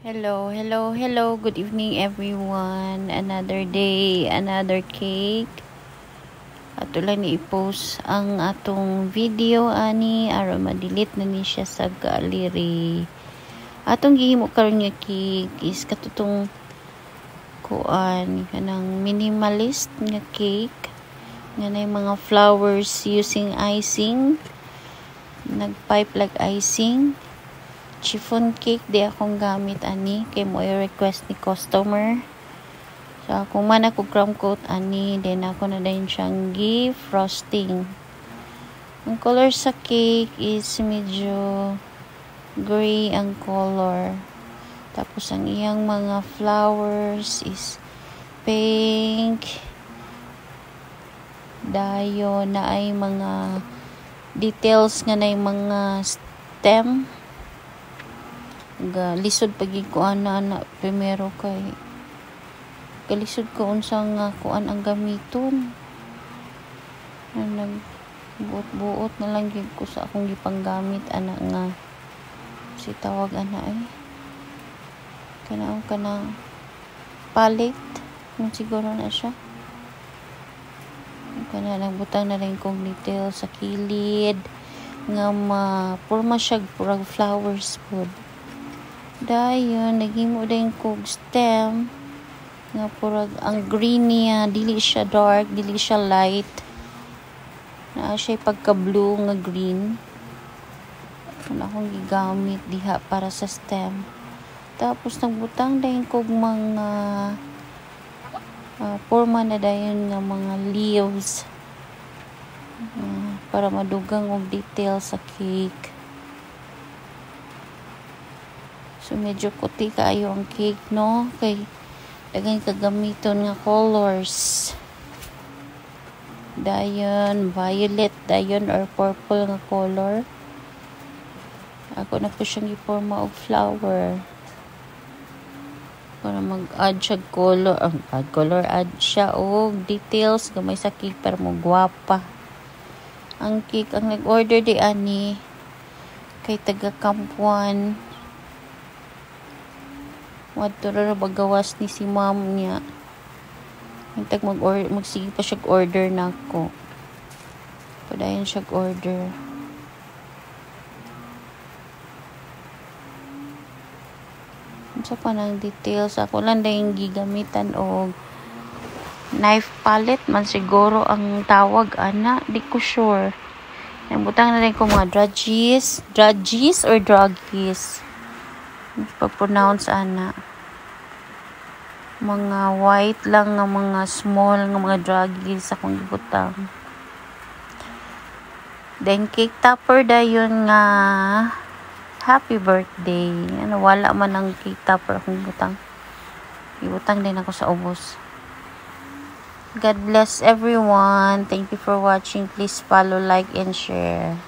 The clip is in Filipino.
Hello. Good evening everyone. Another day, another cake. Ato lang i-post ang atong video ani aron ma-delete na ni siya sa gallery. Atong gihimo karon nga cake is katutong kuan kanang minimalist nga cake nga nay mga flowers using icing. Nag-pipe like icing. Chiffon cake di akong gamit ani kay mo i-request ni customer. So ako man ako crumb coat ani then ako na din siyang gift frosting. Ang color sa cake is medyo gray ang color. Tapos ang iyang mga flowers is pink. Dayon na ay mga details nga na mga stem. Lisod pagi ko ana primero kay kalisod ko unsang kuan ang gamiton nagbuot na lang gyud ko sa akong gipanggamit ana nga si tawag ana kanang palette kung siguro na siya kana nagbutang na rin kong detail sa kilid nga purma siya purag flowers food. Dayon naghimo din kog stem nga purag ang green niya dili siya dark, dili siya light. Naa siya pagka blue nga green. Ano akong gigamit diha para sa stem. Tapos nagbutang din kog mga forma na dayon nga mga leaves para madugang og detail sa cake. So medyo puti kaayo ang cake no kay daghan kagamiton nga colors. Dayon violet dayon or purple nga color. Ako na po siyang iporma og flower. Para mag-add siya add siya og details gamay sa cake para mo gwapa. Ang cake ang nag-order di ani kay taga Kampuan. Wadto ra bagawas ni si mom niya. Hintag magsige pa siya order nako. Padayon siya order. Unsa pa nang details ako lang dayong gigamitan og knife palette man siguro ang tawag ana, di ko sure. Nabutang na rin ko mga druggies or druggies. Pag-pronounce ana. Mga white lang nga mga small nga mga druggies akong gibutang. Then cake topper dayon nga happy birthday. Wala man ang cake topper akong gibutang. Gibutang din ako sa ubos. God bless everyone. Thank you for watching. Please follow, like, and share.